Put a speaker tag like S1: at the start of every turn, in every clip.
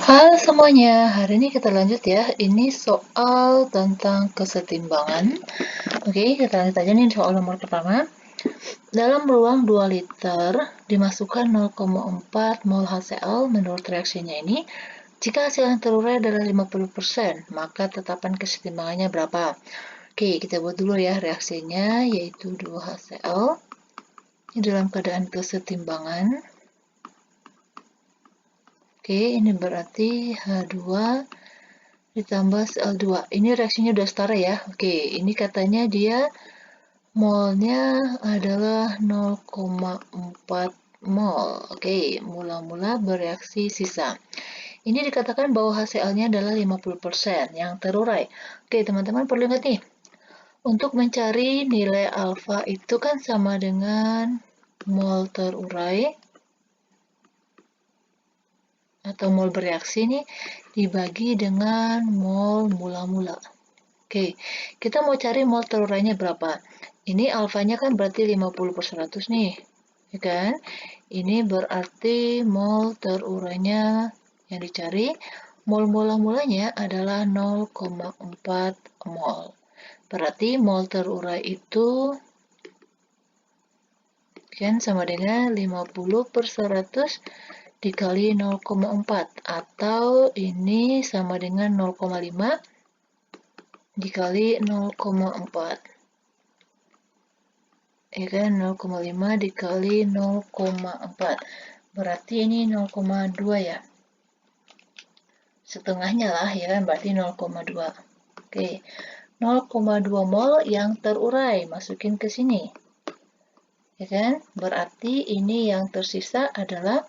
S1: Halo semuanya, hari ini kita lanjut ya. Ini soal tentang kesetimbangan. Oke, kita lanjut aja nih soal nomor pertama. Dalam ruang 2 liter, dimasukkan 0,4 mol HCl menurut reaksinya ini. Jika hasil yang terurai adalah 50%, maka tetapan kesetimbangannya berapa? Oke, kita buat dulu ya reaksinya, yaitu 2HCl. Ini dalam keadaan kesetimbangan. Oke, ini berarti H2 ditambah Cl2. Ini reaksinya udah setara ya. Oke, ini katanya dia molnya adalah 0,4 mol. Oke, mula-mula bereaksi sisa. Ini dikatakan bahwa HCl-nya adalah 50% yang terurai. Oke, teman-teman perlu ingat nih. Untuk mencari nilai alfa itu kan sama dengan mol terurai atau mol bereaksi nih dibagi dengan mol mula-mula. Oke, kita mau cari mol terurainya berapa? Ini alfanya kan berarti 50/100 nih, ya kan? Ini berarti mol terurainya yang dicari, mol mula-mulanya adalah 0,4 mol. Berarti mol terurai itu kan sama dengan 50/100 dikali 0,4 atau ini sama dengan 0,5 dikali 0,4. Ya kan, 0,5 dikali 0,4 berarti ini 0,2 ya, setengahnya lah ya kan, berarti 0,2. Oke, 0,2 mol yang terurai masukin ke sini, ya kan, berarti ini yang tersisa adalah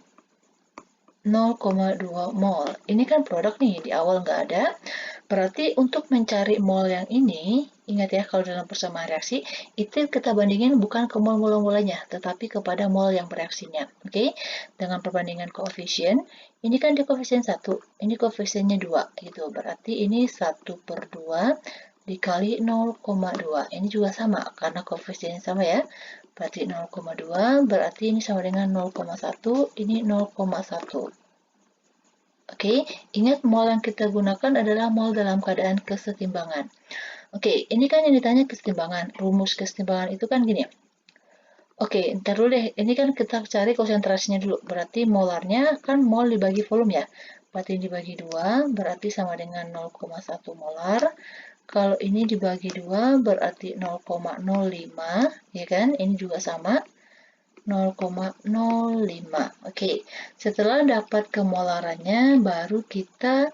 S1: 0,2 mol. Ini kan produk nih, di awal nggak ada. Berarti untuk mencari mol yang ini, ingat ya kalau dalam persamaan reaksi, itu kita bandingin bukan ke mol mula-mulanya, tetapi kepada mol yang bereaksinya. Oke? Dengan perbandingan koefisien, ini kan di koefisien 1, ini koefisiennya 2. Gitu. Berarti ini 1/2 dikali 0,2. Ini juga sama, karena koefisiennya sama ya. Berarti 0,2, berarti ini sama dengan 0,1, ini 0,1. Oke, ingat mol yang kita gunakan adalah mol dalam keadaan kesetimbangan. Oke, ini kan yang ditanya kesetimbangan. Rumus kesetimbangan itu kan gini. Oke, ntar dulu deh. Ini kan kita cari konsentrasinya dulu. Berarti molarnya kan mol dibagi volume ya. Berarti dibagi 2, berarti sama dengan 0,1 molar. Kalau ini dibagi 2, berarti 0,05, ya kan? Ini juga sama. 0,05. Oke, setelah dapat kemolarannya, baru kita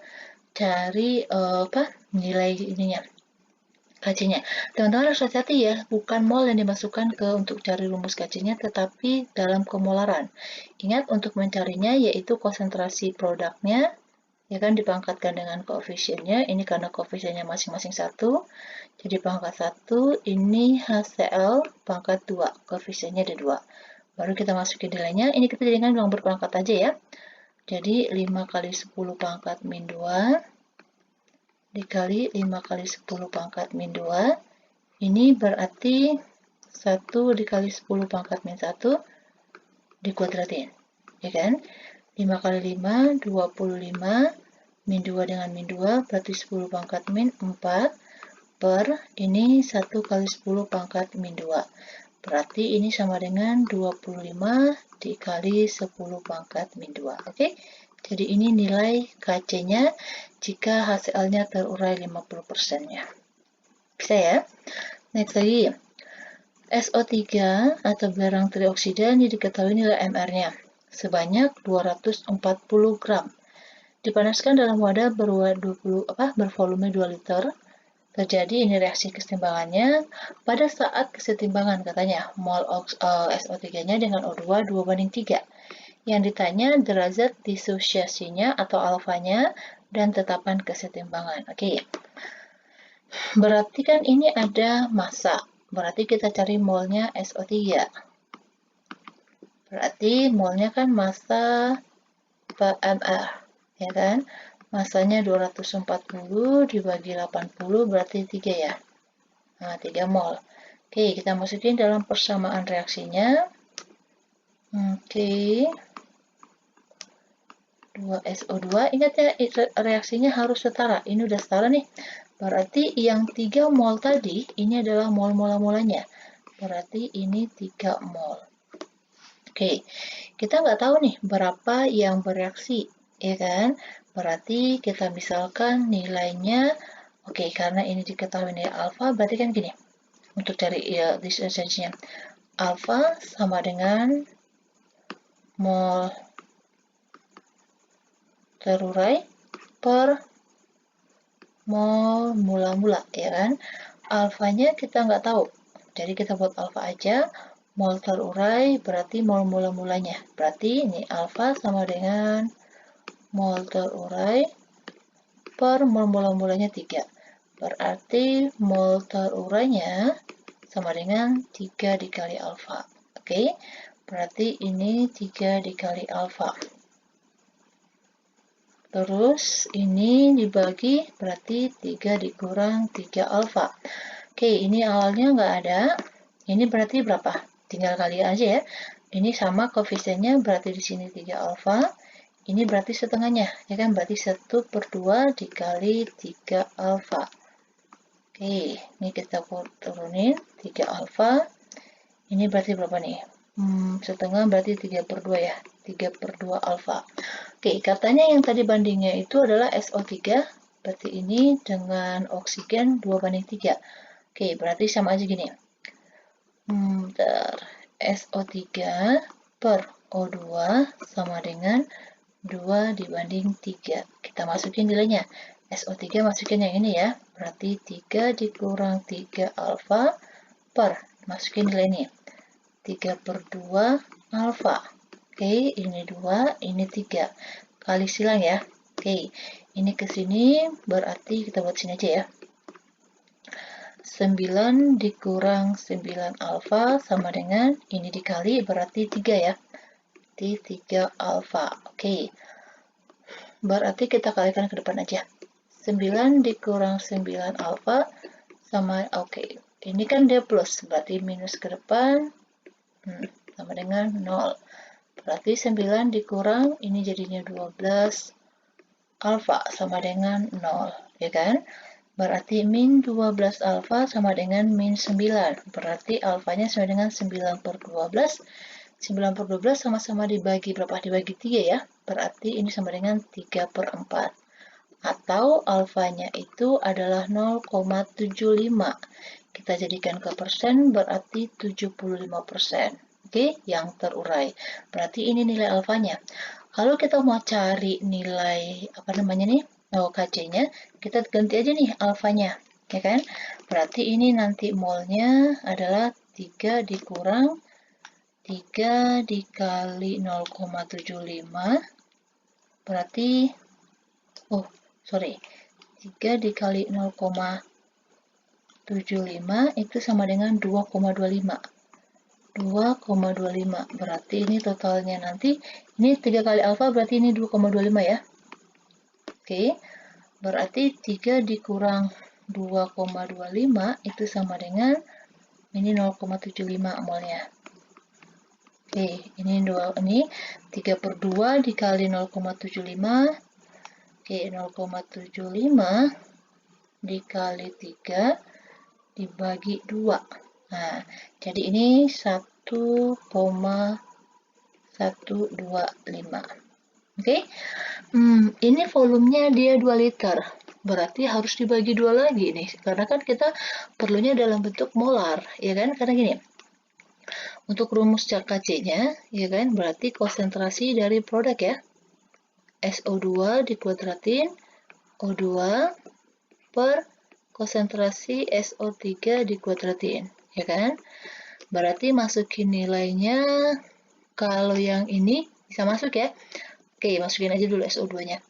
S1: cari nilai ininya, KC-nya. Teman-teman harus hati-hati ya, bukan mol yang dimasukkan ke untuk cari rumus KC-nya, tetapi dalam kemolaran. Ingat untuk mencarinya yaitu konsentrasi produknya, ya kan, dipangkatkan dengan koefisiennya. Ini karena koefisiennya masing-masing 1, jadi pangkat 1, ini HCl pangkat 2, koefisiennya ada 2. Baru kita masukin nilainya, ini kita jadikan ruang berpangkat aja ya. Jadi 5 kali 10 pangkat min 2 dikali 5 kali 10 pangkat min 2. Ini berarti 1 dikali 10 pangkat min 1 dikuadratin. Ya kan? 5 kali 5, 25. Min 2 dengan min 2 berarti 10 pangkat min 4 per ini 1 kali 10 pangkat min 2. Berarti ini sama dengan 25 dikali 10 pangkat min 2. Oke? Jadi ini nilai KC-nya jika HCl-nya terurai 50%-nya. Bisa ya? Next lagi. SO3 atau belerang trioksida ini diketahui nilai MR-nya sebanyak 240 gram. Dipanaskan dalam wadah bervolume 2 liter. Terjadi ini reaksi kesetimbangannya pada saat kesetimbangan katanya mol SO3-nya dengan O2 2/3. Yang ditanya derajat disosiasinya atau alfanya dan tetapan kesetimbangan. Oke. Berarti kan ini ada massa. Berarti kita cari molnya SO3. Berarti molnya kan massa per mR, ya kan? Masanya 240 dibagi 80 berarti 3 ya. Nah, 3 mol. Oke, kita masukin dalam persamaan reaksinya. Oke. 2SO2. Ingat ya, reaksinya harus setara. Ini udah setara nih. Berarti yang 3 mol tadi, ini adalah mol mula-mulanya. Berarti ini 3 mol. Oke, kita nggak tahu nih berapa yang bereaksi, ya kan? Berarti kita misalkan nilainya, oke, karena ini diketahui nilai alfa, berarti kan gini, untuk cari ya, distansinya. Alfa sama dengan mol terurai per mol mula-mula, ya kan? Alfanya kita nggak tahu, jadi kita buat alfa aja. Mol terurai berarti mol mula-mulanya. Berarti ini alfa sama dengan mol terurai per mol mula-mulanya 3. Berarti mol terurainya sama dengan 3 dikali alfa. Oke, berarti ini 3 dikali alfa. Terus ini dibagi berarti 3 dikurang 3 alfa. Oke, ini awalnya nggak ada. Ini berarti berapa? Tinggal kali aja ya. Ini sama koefisiennya berarti di sini 3 alfa. Ini berarti setengahnya, ya kan? Berarti 1/2 dikali 3 alfa. Oke, ini kita turunin 3 alfa. Ini berarti berapa nih? Setengah berarti 3/2 ya. 3/2 alfa. Oke, katanya yang tadi bandingnya itu adalah SO3. Berarti ini dengan oksigen 2/3. Oke, berarti sama aja gini. SO3 per O2 sama dengan 2 dibanding 3. Kita masukin nilainya. SO3 masukin yang ini ya. Berarti 3 dikurang 3 alfa per, masukin nilai ini. 3/2 alfa. Oke, ini 2, ini 3. Kali silang ya. Oke, ini ke sini berarti kita buat sini aja ya. 9 dikurang 9 alfa sama dengan ini dikali berarti 3 ya. Berarti 3 alfa. Oke. Berarti kita kalikan ke depan aja. 9 dikurang 9 alfa sama, oke. Ini kan dia plus, berarti minus ke depan sama dengan 0. Berarti 9 dikurang, ini jadinya 12 alfa sama dengan 0, ya kan? Berarti min 12 alfa sama dengan min 9. Berarti alfanya sama dengan 9/12. 9/12 sama-sama dibagi berapa? Dibagi 3 ya. Berarti ini sama dengan 3/4. Atau alfanya itu adalah 0,75. Kita jadikan ke persen berarti 75%. Oke, yang terurai. Berarti ini nilai alfanya. Kalau kita mau cari nilai apa namanya nih? KC-nya, kita ganti aja nih alfanya, ya kan? Berarti ini nanti molnya adalah 3 dikurang 3 dikali 0,75. Berarti, 3 dikali 0,75 itu sama dengan 2,25. 2,25. Berarti ini totalnya nanti, ini 3 kali alfa berarti ini 2,25 ya. Oke, berarti 3 dikurang 2,25 itu sama dengan ini 0,75 molnya. Oke, ini 3/2 dikali 0,75. Oke, 0,75 dikali 3 dibagi 2. Nah, jadi ini 1,125. Oke, ini volumenya dia 2 liter. Berarti harus dibagi 2 lagi nih. Karena kan kita perlunya dalam bentuk molar, ya kan? Karena gini, untuk rumus KC-nya, ya kan? Berarti konsentrasi dari produk ya. SO2 dikuadratin O2 per konsentrasi SO3 dikuadratin, ya kan? Berarti masukin nilainya, kalau yang ini bisa masuk ya. Oke, masukin aja dulu SO2-nya.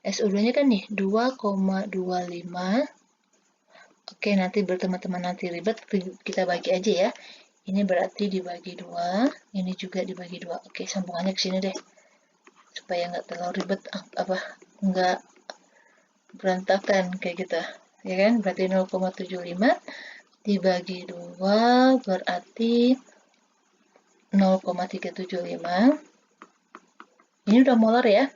S1: SO2-nya kan nih 2,25. Oke, nanti berteman-teman nanti ribet, kita bagi aja ya. Ini berarti dibagi 2, ini juga dibagi 2. Oke, sambungannya ke sini deh. Supaya nggak terlalu ribet, nggak berantakan kayak gitu. Ya kan? Berarti 0,75 dibagi 2 berarti 0,375. Ini udah molar ya.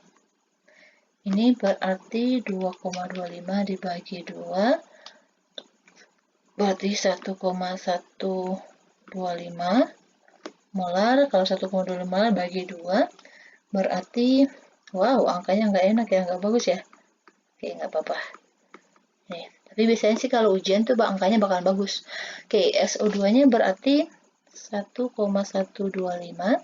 S1: Ini berarti 2,25 dibagi 2, berarti 1,125 molar. Kalau 1,25 molar bagi 2, berarti, wow, angkanya nggak enak ya, nggak bagus ya. Oke, nggak apa-apa. Nih, tapi biasanya sih kalau ujian tuh angkanya bakalan bagus. Oke, SO2-nya berarti 1,125.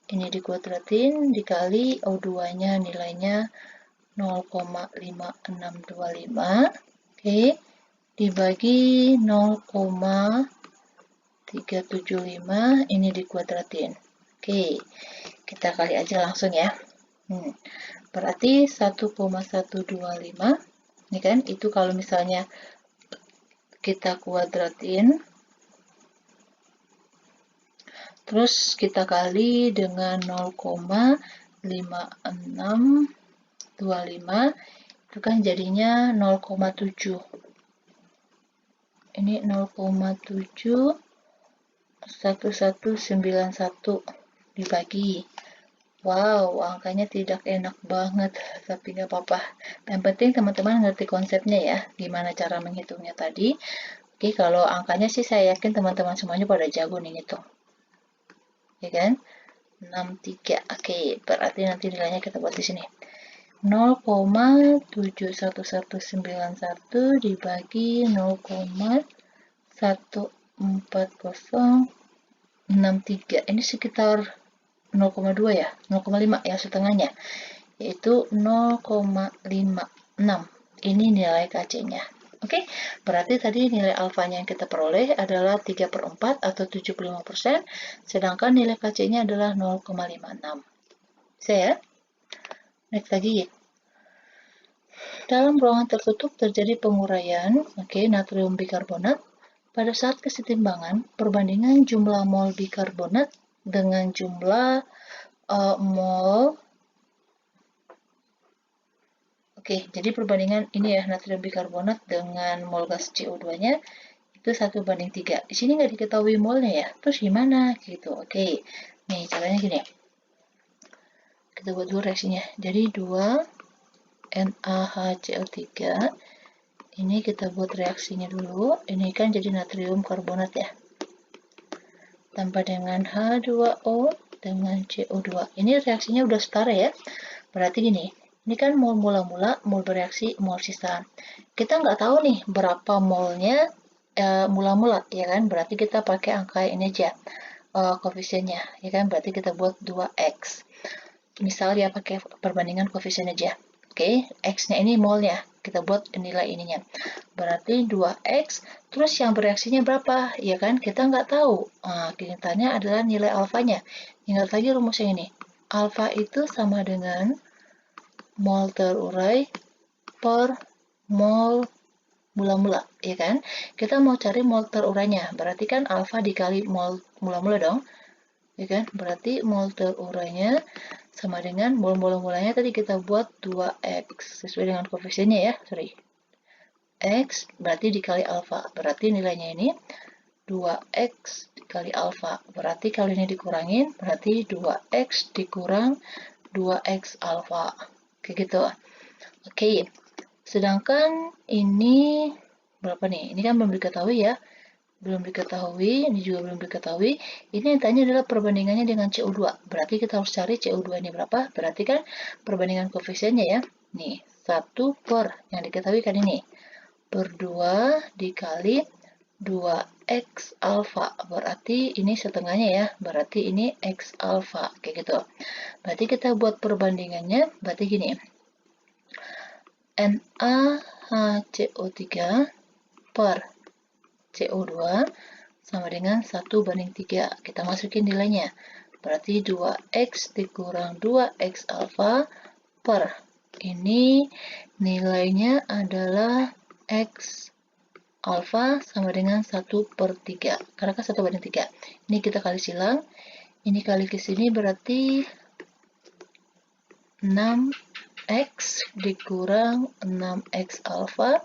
S1: Ini dikuadratin dikali O2-nya nilainya 0,5625. Oke, dibagi 0,375, ini dikuadratin. Oke, kita kali aja langsung ya. Berarti 1,125. Ini kan, itu kalau misalnya kita kuadratin, terus kita kali dengan 0,5625, itu kan jadinya 0,7. Ini 0,71191 dibagi. Wow, angkanya tidak enak banget, tapi nggak apa-apa. Yang penting teman-teman ngerti konsepnya ya, gimana cara menghitungnya tadi. Oke, kalau angkanya sih saya yakin teman-teman semuanya pada jago nih ngitung. Ya kan? 63. Oke, berarti nanti nilainya kita buat di sini. 0,71191 dibagi 0,14063. Ini sekitar 0,2 ya, 0,5 ya setengahnya, yaitu 0,56. Ini nilai KC-nya. Oke, berarti tadi nilai alfanya yang kita peroleh adalah 3/4 atau 75%, sedangkan nilai KC-nya adalah 0,56. Bisa ya? Next lagi. Dalam ruangan tertutup terjadi penguraian, natrium bikarbonat. Pada saat kesetimbangan, perbandingan jumlah mol bikarbonat dengan jumlah mol. Jadi perbandingan ini ya, natrium bikarbonat dengan mol gas CO2-nya itu 1:3. Di sini nggak diketahui molnya ya, terus gimana gitu. Nih caranya gini. Kita buat dulu reaksinya. Jadi 2 NaHCO3. Ini kita buat reaksinya dulu. Ini kan jadi natrium karbonat ya. Tambah dengan H2O dengan CO2. Ini reaksinya udah setara ya. Berarti gini, ini kan mol mula-mula, mol bereaksi, mol sisa. Kita nggak tahu nih berapa molnya mula-mula, ya kan? Berarti kita pakai angka ini aja, koefisiennya, ya kan? Berarti kita buat 2x. Misal ya pakai perbandingan koefisien aja. X-nya ini molnya. Kita buat nilai ininya. Berarti 2x, terus yang bereaksinya berapa? Ya kan, kita nggak tahu. Kita adalah nilai alfanya. Ingat lagi rumusnya ini. Alfa itu sama dengan mol terurai per mol mula-mula, ya kan? Kita mau cari mol terurainya. Berarti kan alfa dikali mol mula-mula dong. Ya kan? Berarti mol terurainya sama dengan mol mula-mulanya tadi kita buat 2x sesuai dengan koefisiennya ya, x berarti dikali alfa, berarti nilainya ini 2x dikali alfa, berarti kalau ini dikurangin berarti 2x dikurang 2x alfa, kayak gitu. Sedangkan ini berapa nih? Ini kan belum diketahui ya, ini juga belum diketahui. Ini yang tanya adalah perbandingannya dengan CO2. Berarti kita harus cari CO2 ini berapa. Berarti kan perbandingan koefisiennya ya. Nih, 1 per, yang diketahui kan ini, per 2 dikali 2x alfa. Berarti ini setengahnya ya. Berarti ini x alfa. Kayak gitu. Berarti kita buat perbandingannya. Berarti gini. NaHCO3 per CO2 sama dengan 1:3. Kita masukin nilainya. Berarti 2x dikurang 2x alfa per. Ini nilainya adalah x alfa sama dengan 1/3. Karena kan 1:3. Ini kita kali silang. Ini kali ke sini berarti 6x dikurang 6x alfa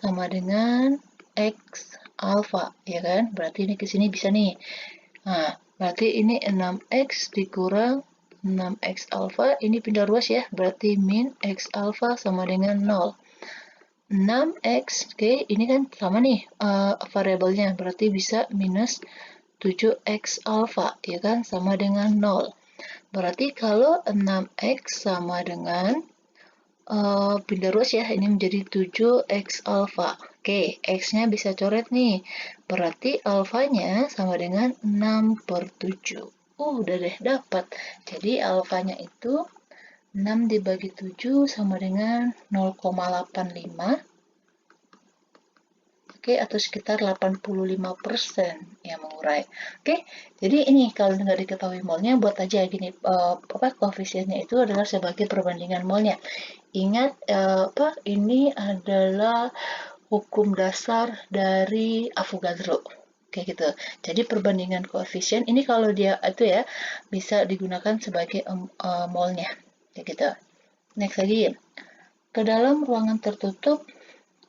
S1: sama dengan x alfa, ya kan? Berarti ini ke sini bisa nih. Nah, berarti ini 6x dikurang 6x alfa, ini pindah ruas ya, berarti min x alfa sama dengan 0. 6x, oke, ini kan sama nih variabelnya, berarti bisa minus 7x alfa, ya kan, sama dengan 0. Berarti kalau 6x sama dengan pindah ruas ya, ini menjadi 7x alfa. Oke, x-nya bisa coret nih. Berarti alfanya sama dengan 6/7. Udah deh, dapat. Jadi alfanya itu 6 dibagi 7 sama dengan 0,85. Oke, atau sekitar 85% yang mengurai. Oke, jadi ini kalau nggak diketahui molnya, buat aja gini, koefisiennya itu adalah sebagai perbandingan molnya. Ingat, ini adalah hukum dasar dari Avogadro. Kayak gitu. Jadi perbandingan koefisien ini kalau dia itu ya bisa digunakan sebagai molnya. Kayak gitu. Next lagi. Ke dalam ruangan tertutup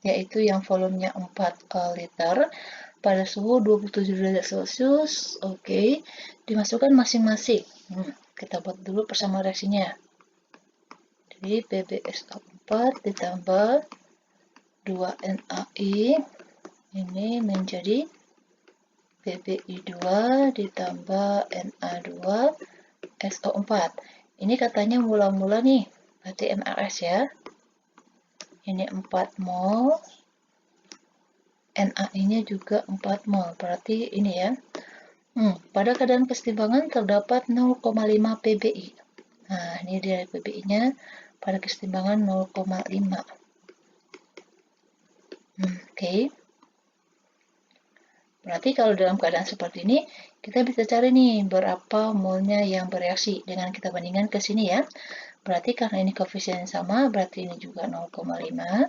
S1: yaitu yang volumenya 4 liter pada suhu 27 derajat Celcius. Oke, dimasukkan masing-masing. Kita buat dulu persamaan reaksinya. Jadi PbSO4 ditambah 2NaI ini menjadi PbI2 ditambah Na2SO4. Ini katanya mula-mula nih, berarti MRS ya. Ini 4 mol, NaI-nya juga 4 mol, berarti ini ya. Pada keadaan kesetimbangan terdapat 0,5 pbi. Nah, ini dia pbi-nya pada kesetimbangan 0,5. Oke. Berarti kalau dalam keadaan seperti ini, kita bisa cari nih berapa molnya yang bereaksi dengan kita bandingkan ke sini ya. Berarti karena ini koefisien sama, berarti ini juga 0,5.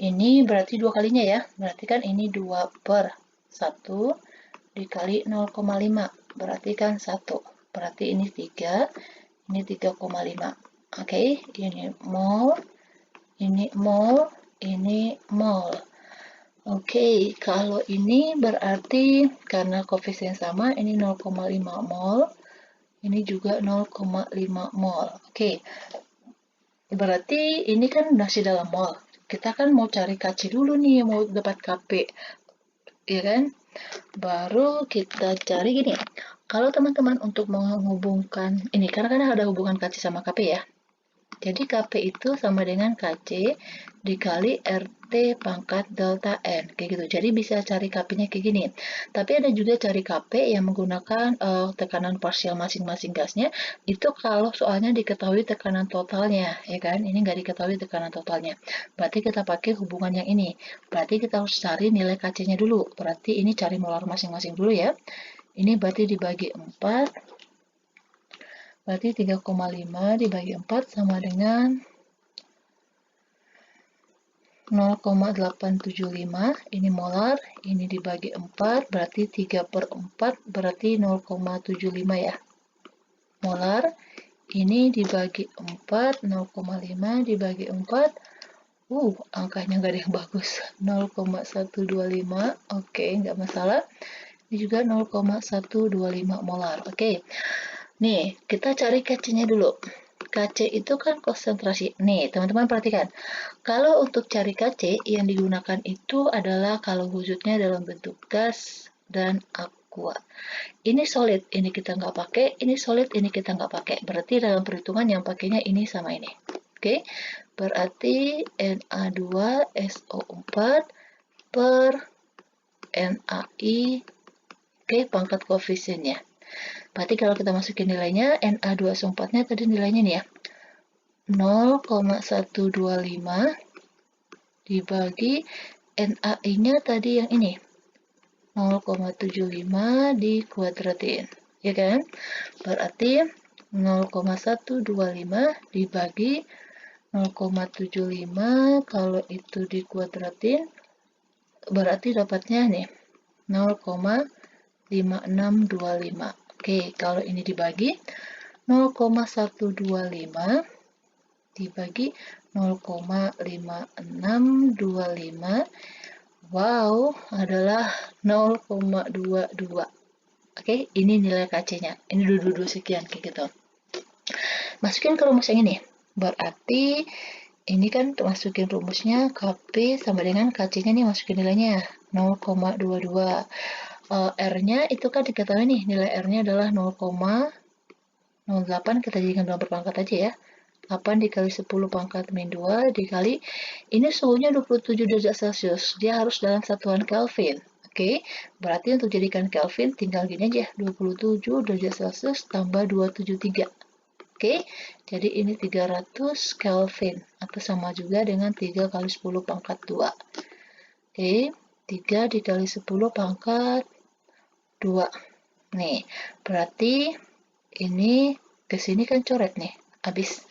S1: Ini berarti dua kalinya ya. Berarti kan ini 2/1 dikali 0,5. Berarti kan 1. Berarti ini 3. Ini 3,5. Oke, ini mol. Ini mol. Ini mol. Oke, kalau ini berarti karena koefisien sama, ini 0,5 mol, ini juga 0,5 mol. Oke, berarti ini kan masih dalam mol. Kita kan mau cari Kc dulu nih, mau dapat Kp, ya kan? Baru kita cari gini. Kalau teman-teman untuk menghubungkan ini, karena kan ada hubungan Kc sama Kp ya. Jadi Kp itu sama dengan Kc dikali RT pangkat delta N. Kayak gitu. Jadi bisa cari Kp-nya kayak gini. Tapi ada juga cari Kp yang menggunakan tekanan parsial masing-masing gasnya. Itu kalau soalnya diketahui tekanan totalnya. Ya kan? Ini nggak diketahui tekanan totalnya. Berarti kita pakai hubungan yang ini. Berarti kita harus cari nilai Kc-nya dulu. Berarti ini cari molar masing-masing dulu ya. Ini berarti dibagi 4. Berarti 3,5 dibagi 4 sama dengan 0,875. Ini molar, ini dibagi 4, berarti 3/4, berarti 0,75 ya. Molar, ini dibagi 4, 0,5 dibagi 4. Angkanya nggak ada yang bagus. 0,125, oke, nggak masalah. Ini juga 0,125 molar, oke. Nih, kita cari Kc-nya dulu. Kc itu kan konsentrasi. Nih, teman-teman perhatikan. Kalau untuk cari Kc, yang digunakan itu adalah kalau wujudnya dalam bentuk gas dan aqua. Ini solid, ini kita nggak pakai. Ini solid, ini kita nggak pakai. Berarti dalam perhitungan yang pakainya ini sama ini. Oke, berarti Na2SO4 per NaI. Oke, pangkat koefisiennya. Berarti kalau kita masukin nilainya, Na2SO4-nya tadi nilainya nih ya. 0,125 dibagi NaI-nya tadi yang ini. 0,75 dikuadratin. Ya kan? Berarti 0,125 dibagi 0,75 kalau itu dikuadratin berarti dapatnya nih 0,5625. Oke, kalau ini dibagi 0,125 dibagi 0,5625, wow, adalah 0,22. Oke, ini nilai Kc-nya. Ini 22 sekian, kayak gitu. masukin ke rumus yang ini. Berarti ini kan masukin rumusnya KP sama dengan KC-nya nih, masukin nilainya 0,22. R-nya itu kan diketahui nih, nilai R-nya adalah 0,08, kita jadikan 2 berpangkat aja ya. 8 dikali 10 pangkat min 2 dikali, ini suhunya 27 derajat Celcius, dia harus dalam satuan Kelvin. Oke, berarti untuk jadikan Kelvin tinggal gini aja, 27 derajat Celcius tambah 273. Oke, jadi ini 300 Kelvin, atau sama juga dengan 3 kali 10 pangkat 2. Oke, 3 dikali 10 pangkat 2. Nih, berarti ini ke sini kan coret nih. Habis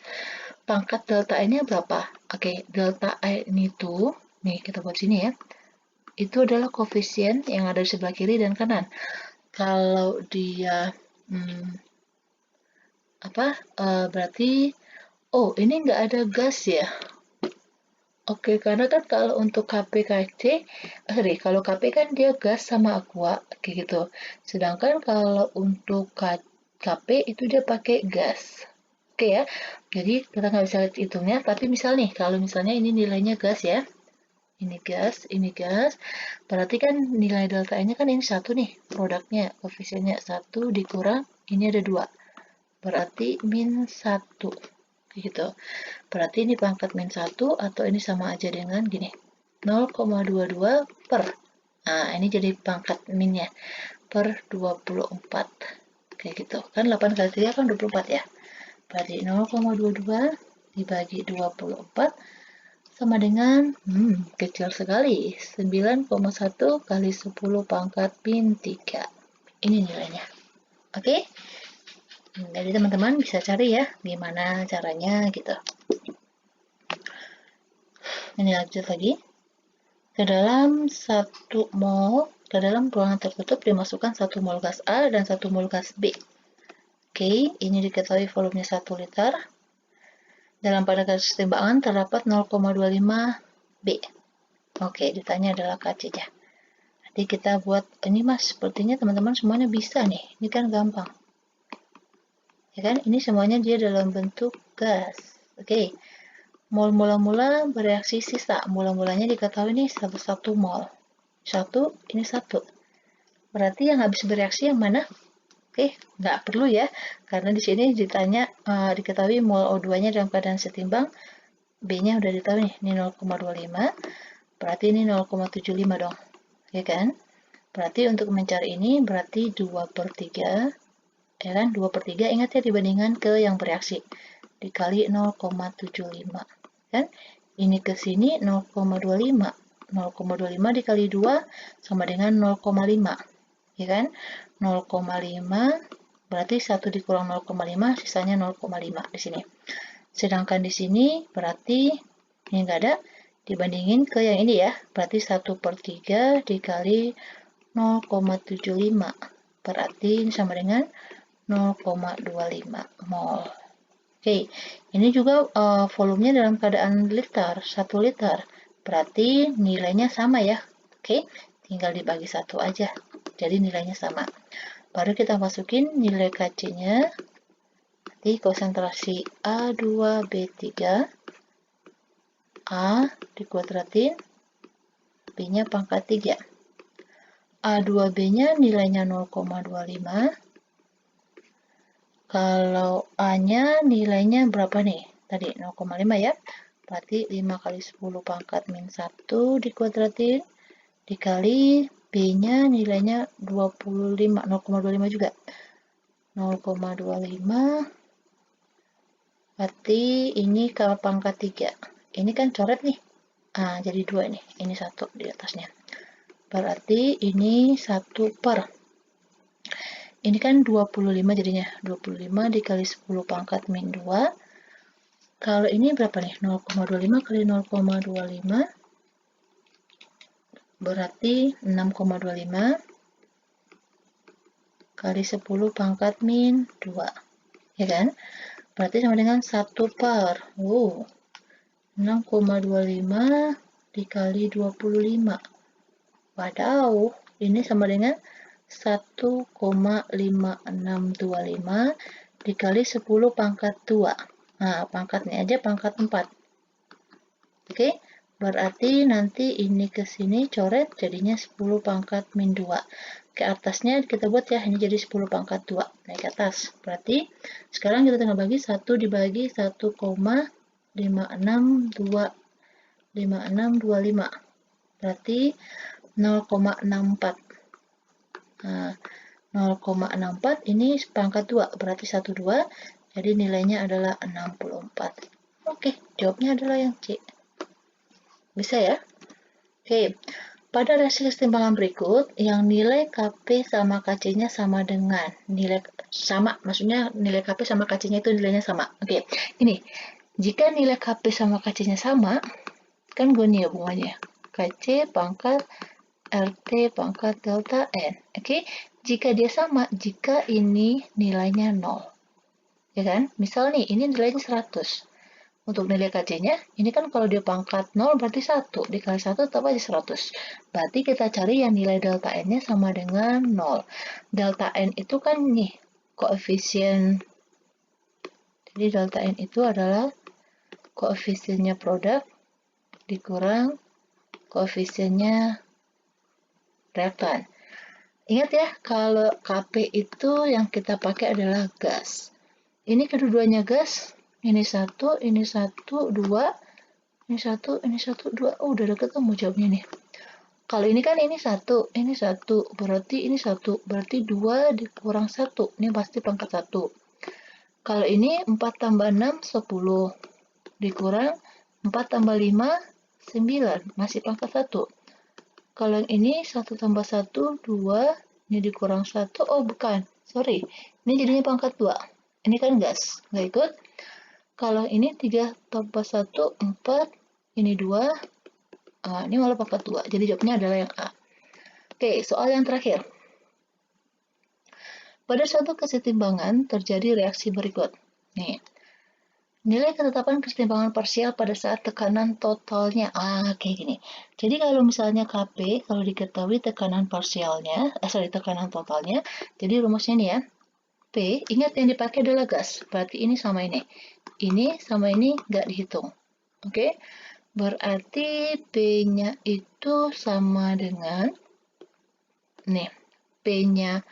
S1: pangkat delta I-nya berapa? Oke, delta I ini tuh, nih kita buat sini ya. Itu adalah koefisien yang ada di sebelah kiri dan kanan. Kalau dia berarti ini nggak ada gas ya. Oke, karena kan kalau untuk kalau KP kan dia gas sama aqua, kayak gitu. Sedangkan kalau untuk KP itu dia pakai gas. Oke ya, jadi kita nggak bisa hitungnya, tapi kalau misalnya ini nilainya gas ya, ini gas, berarti kan nilai delta nya kan ini 1 nih, produknya, koefisiennya 1 dikurang, ini ada 2, berarti min 1. Gitu. Berarti ini pangkat min 1 atau ini sama aja dengan gini. 0,22 per. Nah, ini jadi pangkat minnya per 24. Kayak gitu. Kan 8 kali 3 kan 24 ya. Berarti 0,22 dibagi 24 sama dengan kecil sekali. 9,1 kali 10 pangkat min 3. Ini nilainya. Oke? Jadi teman-teman bisa cari ya gimana caranya gitu. Ini lanjut lagi. Ke dalam 1 mol, ke dalam ruangan tertutup dimasukkan 1 mol gas A dan 1 mol gas B. Oke, ini diketahui volumenya 1 liter. Dalam pada garis timbangan terdapat 0,25 B. Oke, ditanya adalah KC-nya. Nanti kita buat, ini mas, sepertinya teman-teman semuanya bisa nih. Ini kan gampang. Ya kan, ini semuanya dia dalam bentuk gas. Oke. Mol mula-mula bereaksi sisa. Mula-mulanya diketahui nih 1 mol. 1, ini 1. Berarti yang habis bereaksi yang mana? Oke, nggak perlu ya. Karena di sini ditanya, diketahui mol O2-nya dalam keadaan setimbang. B-nya udah ditahu nih, ini 0,25. Berarti ini 0,75 dong. Ya kan? Berarti untuk mencari ini, berarti 2/3. Ya kan? 2/3, ingat ya dibandingkan ke yang bereaksi. Dikali 0,75. Kan? Ini ke sini 0,25. 0,25 dikali 2 sama dengan 0,5. Ya kan? 0,5 berarti 1 dikurang 0,5 sisanya 0,5 di sini. Sedangkan di sini berarti ini enggak ada, dibandingin ke yang ini ya. Berarti 1/3 dikali 0,75. Berarti ini sama dengan 0,25 mol. Oke, ini juga volumenya dalam keadaan liter, 1 liter. Berarti nilainya sama ya. Oke, tinggal dibagi 1 aja. Jadi nilainya sama. Baru kita masukin nilai KC-nya. Nanti konsentrasi A2B3. A dikuadratin. B-nya pangkat 3. A2B-nya nilainya 0,25. Kalau A-nya nilainya berapa nih? Tadi 0,5 ya. Berarti 5 kali 10 pangkat min 1 dikuadratin. Dikali B-nya nilainya 25, 0,25 juga. 0,25. Berarti ini ke pangkat 3. Ini kan coret nih. Jadi 2 nih. Ini 1 di atasnya. Berarti ini 1 per. Ini kan 25 jadinya. 25 dikali 10 pangkat min 2. Kalau ini berapa nih? 0,25 kali 0,25. Berarti 6,25 kali 10 pangkat min 2. Ya kan? Berarti sama dengan 1 per. 6,25 dikali 25. Wadaw, ini sama dengan 1,5625 dikali 10 pangkat 2. Nah, pangkatnya aja pangkat 4. Oke, berarti nanti ini ke sini coret jadinya 10 pangkat min 2. Ke atasnya kita buat ya, ini jadi 10 pangkat 2. Naik ke atas. Berarti sekarang kita tinggal bagi 1 dibagi 1,5625. Berarti 0,64. Nah, 0,64 ini pangkat 2, berarti 12, jadi nilainya adalah 64. Oke, jawabnya adalah yang C. Bisa ya? Oke, pada reaksi kesetimbangan berikut, yang nilai KP sama KC-nya sama dengan nilai sama, maksudnya nilai KP sama KC-nya itu nilainya sama. Oke, ini jika nilai KP sama KC-nya sama, kan gini ya hubungannya. KC pangkat RT pangkat delta N. Oke, jika dia sama, jika ini nilainya 0. Ya kan? Misal nih, ini nilainya 100. Untuk nilai KC-nya, ini kan kalau dia pangkat 0 berarti 1. Dikali 1 tetap aja 100. Berarti kita cari yang nilai delta N-nya sama dengan 0. Delta N itu kan nih, koefisien. Jadi delta N itu adalah koefisiennya produk dikurang koefisiennya reaktan. Ingat ya, kalau KP itu yang kita pakai adalah gas. Ini kedua-duanya gas. Ini 1, ini 1, 2. Ini 1, ini 1, 2. Oh, udah ketemu jawabnya nih. Kalau ini kan ini 1, ini 1. Berarti ini 1. Berarti 2 dikurang 1. Ini pasti pangkat 1. Kalau ini 4 tambah 6, 10. Dikurang 4 tambah 5, 9. Masih pangkat 1. Kalau yang ini 1 tambah 1, 2. Ini dikurang 1. Oh, bukan. Sorry. Ini jadinya pangkat 2. Ini kan gas. Nggak ikut. Kalau ini 3 tambah 1, 4. Ini 2. Ini malah pangkat 2. Jadi jawabnya adalah yang A. Oke, soal yang terakhir. Pada suatu kesetimbangan terjadi reaksi berikut. Nih. Nilai ketetapan kesetimbangan parsial pada saat tekanan totalnya. Kayak gini. Jadi kalau misalnya KP, kalau diketahui tekanan parsialnya, tekanan totalnya, jadi rumusnya nih ya. P, ingat yang dipakai adalah gas. Berarti ini sama ini. Ini sama ini nggak dihitung. Oke? Berarti P-nya itu sama dengan, nih, P-nya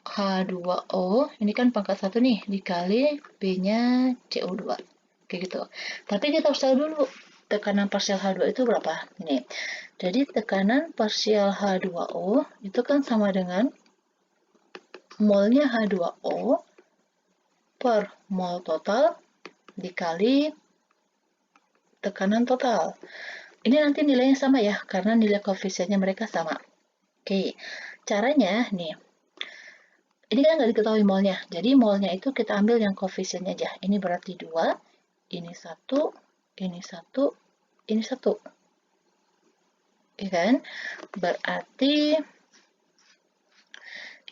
S1: H2O, ini kan pangkat 1 nih, dikali B-nya CO2. Kayak gitu. Tapi kita harus tahu dulu, tekanan parsial H2 itu berapa? Ini. Jadi tekanan parsial H2O itu kan sama dengan molnya H2O per mol total dikali tekanan total. Ini nanti nilainya sama ya, karena nilai koefisiennya mereka sama. Oke, caranya nih, ini kan nggak diketahui molnya. Jadi molnya itu kita ambil yang koefisiennya aja. Ini berarti 2, ini 1, ini 1, ini 1. Ya kan? Berarti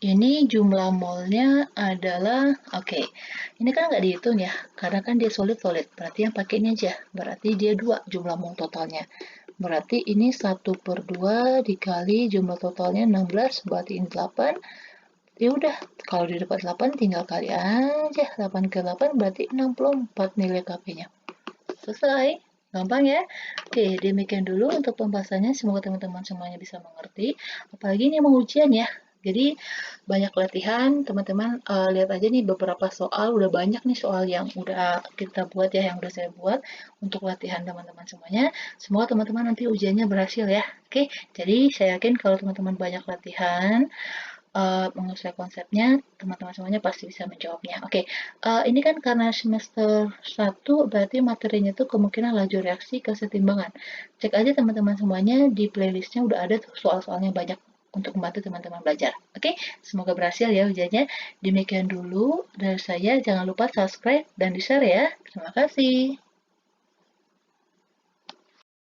S1: ini jumlah molnya adalah, oke. Ini kan nggak dihitung ya, karena kan dia solid-solid. Berarti yang pakai ini aja. Berarti dia 2 jumlah mol totalnya. Berarti ini 1 per 2 dikali jumlah totalnya 16, berarti ini 8. Ya udah, kalau di dapat 8 tinggal kali aja. 8 ke 8 berarti 64 nilai KP-nya. Selesai. Gampang ya? Oke, demikian dulu untuk pembahasannya. Semoga teman-teman semuanya bisa mengerti. Apalagi ini mau ujian ya. Jadi banyak latihan, teman-teman lihat aja nih beberapa soal, udah banyak nih soal yang udah kita buat ya, yang udah saya buat untuk latihan teman-teman semuanya. Semoga teman-teman nanti ujiannya berhasil ya. Oke, jadi saya yakin kalau teman-teman banyak latihan, menguasai konsepnya, teman-teman semuanya pasti bisa menjawabnya. Oke, ini kan karena semester 1, berarti materinya itu kemungkinan laju reaksi kesetimbangan. Cek aja teman-teman semuanya, di playlistnya udah ada tuh soal-soalnya banyak untuk membantu teman-teman belajar. Oke, semoga berhasil ya ujiannya. Demikian dulu dari saya, jangan lupa subscribe dan di-share ya. Terima kasih.